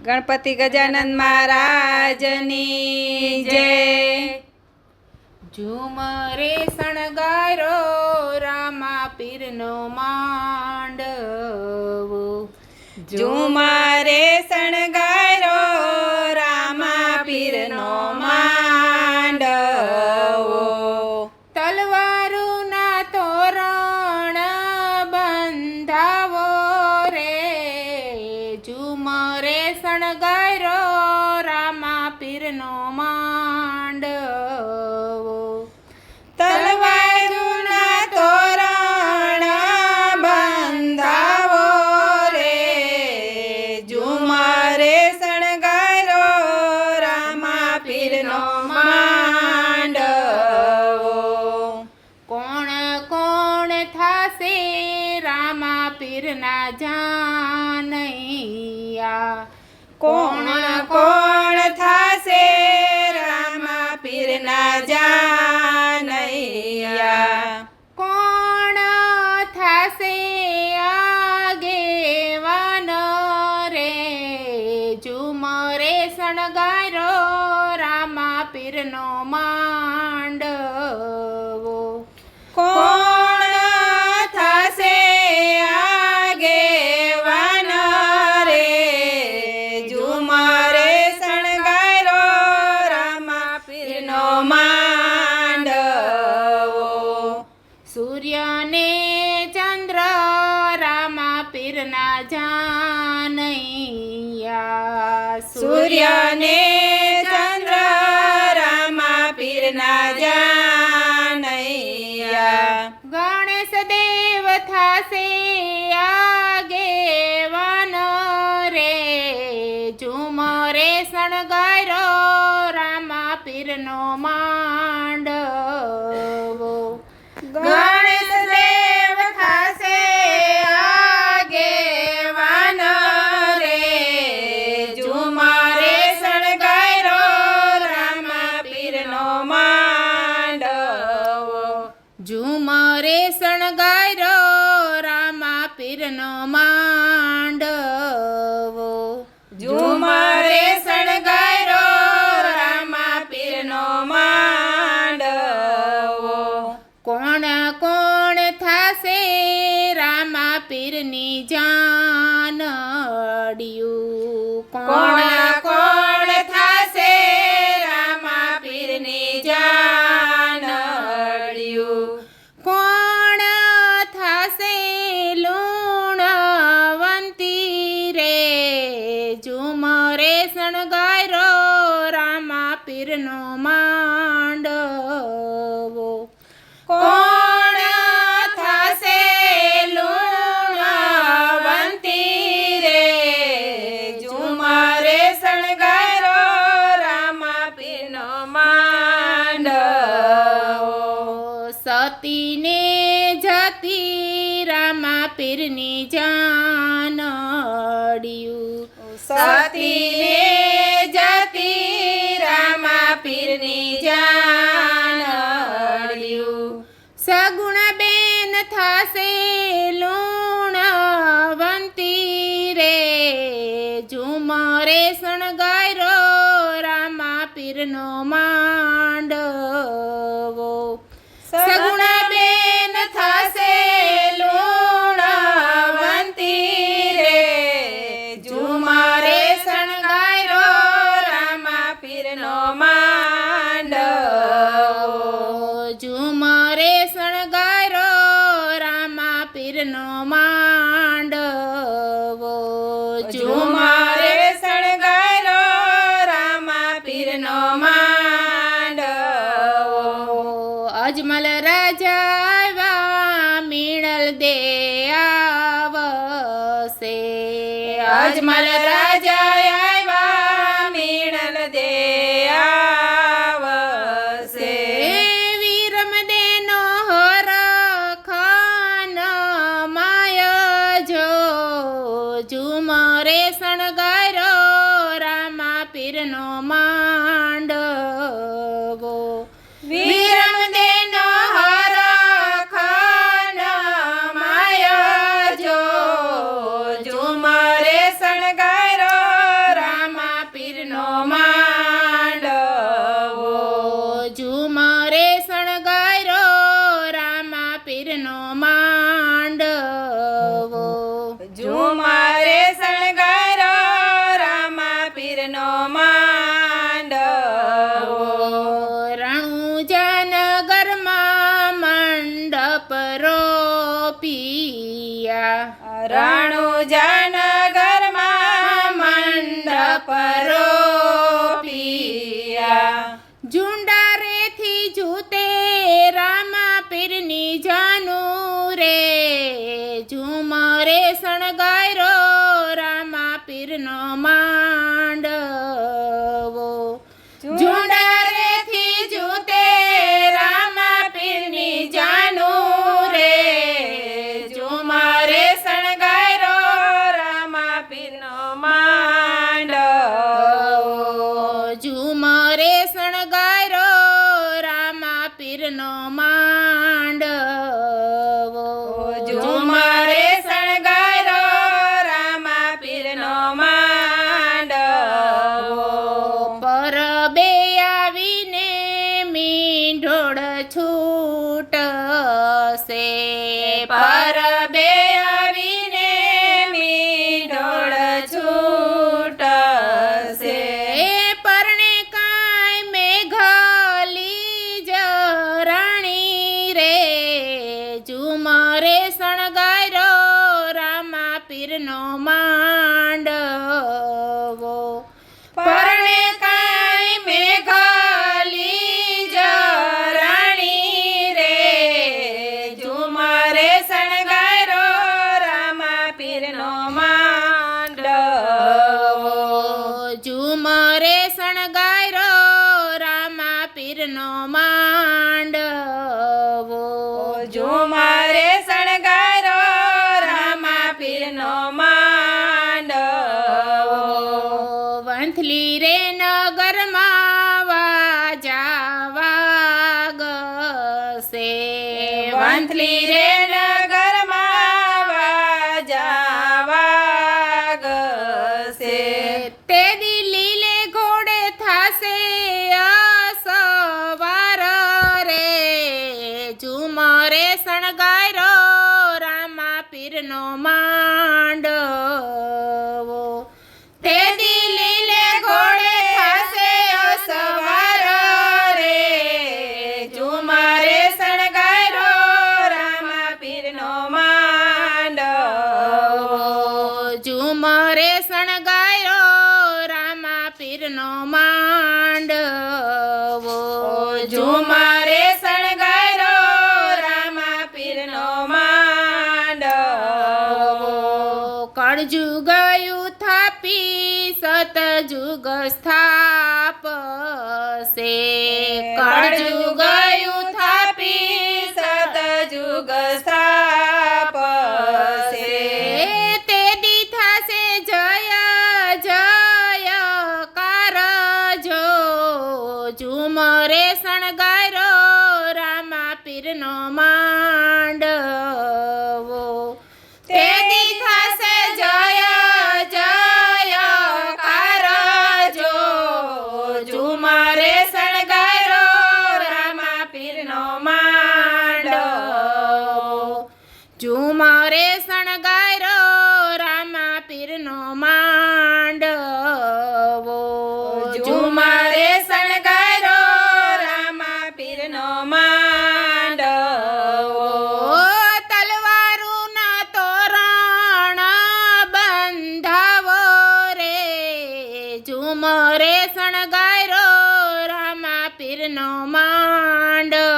ગણપતિ ગજાનંદ મહારાજની જય। ઝુમરે શણગારો રામા પીરનો માંડવો। ઝુમરે શણગારો રામા પીરનો માંડવો। તલવારુના તોરણ બંધાવો રે। ઝુમરે શણગારો રામા પીરનો માંડવો। તલવારુના તોરણ બંધાવો રે। ઝુમરે શણગારો રામા પીરનો માંડવો। કોણ કોણ થાશે રામા પીરના જાનૈયા। કોણ કોણ થાશે રામા પીરના જાનૈયા। કોણ થાશે આગેવાન રે। ઝુમરે શણગારો રામા પીરનો માંડવો। કોણ થાશે આગેવાન રે। ઝુમરે શણગારો રામા પીરનો માંડવો। સૂર્યને ચંદ્ર રામા પીરના જાનૈયા। સૂર્યને ચંદ્ર રામા પીરના જાનૈયા। ગણેશ દેવ થાશે આગેવાન રે। ઝુમરે શણગારો રામા પીરનો માંડવો। ગણેશ દેવ થાશે આગેવાન રે। ઝુમરે શણગારો રામા પીરનો માંડવો। ઝુમરે શણગારો રામા પીરનો માંડવો। ઝુમરે શણગારો રામા પીરનો માંડવો। કોણ કોણ થાશે રામા પીરની જાનડિયું। કોણ કોણ થાશે રામા પીરની જાનડિયું। કોણ થાશે લુણવંતી રે। ઝુમરે શણગારો રામા પીરનો માંડવો। કોણ થાશે લુણવંતી રે। ઝુમરે શણગારો રામા પીરનો માંડવો। સતીને જતી રામા પીરની જાનડિયું। સતીને જતી રામા પીરની જાનડિયું। સગુણ બેન થાશે લુણવંતી રે। ઝુમરે શણગારો રામા પીરનો માંડવો। સગુણ બેન થાશે લુણવંતી રે। ઝુમરે શણગારો રામા પીરનો માંડવો। ઝુમરે શણગારો રામા પીરનો માંડવો। ઝુમરે શણગારો રામા પીરનો માંડવો। અજમલ રાજા આવ્યા મીણલ દે આવશે। અજમલ રાજા આવ્યા મીણલ દે આવશે। વિરમ દેનો હરખાન માય જો। ઝુમરે શણગારો રામા પીરનો માંડવો। વિરમ દેનો હરખાન માય જો। ઝુમરે શણગારો પીરનો માંડવો ઝુંડારેથી જૂતે રામા પીરની જાનું રે ઝુમરે શણગારો રામા પીરનો માંડવો ઝુમરે શણગારો રામા પીરનો માંડવો ઝુમરે શણગારો રામા પીરનો માંડવો પરબે આવીને મીંઢોળ છૂટશે પરબે આવીને મીંઢોળ છૂટશે પરણે કાંઈ મેઘલી જરાણી રે ઝુમરે શણગારો રામા પીરનો માંડવો પરણે કાંઈ મેઘલી જરાણી રે ઝુમરે શણગારો રામા પીરનો માંડવો ઝુમરે શણગારો રામા પીરનો માંડવો ઝુમરે શણગારો રામા પીરનો માંડવો વંથલી રે નગરમાં વાજા વાગશે વંથલી રે નગરમાં વાજા વાગશે તે દિલીલે ઘોડે થાશે અસવાર રે ઝુમરે શણગારો રામા પીરનો માંડવો તે દિલીલે ઘોડે થાશે અસવાર રે ઝુમરે શણગારો રામા પીરનો માંડવો ઝુમરે શણગારો રામા પીરનો માંડવો ઝુમરે શણગારો રામા પીરનો માંડવો કળજુગયું થાપી સતજુગ સ્થાપશે કળજુગયું થાપી સતજુગ સ્થાપશે તે દીથાશે જય જયકાર જો ઝુમરે શણગારો રામા પીરનો માંડવો તે દીથાશે જય જયકાર જો ઝુમરે શણગારો રામા પીરનો માંડવો ઝુમરે શણગારો રામા પીરનો માંડવો ઝુમરે શણગારો રામા પીરનો માંડવો તલવારુના તોરણ બંધાવો રે ઝુમરે શણગારો રામા પીરનો માંડવો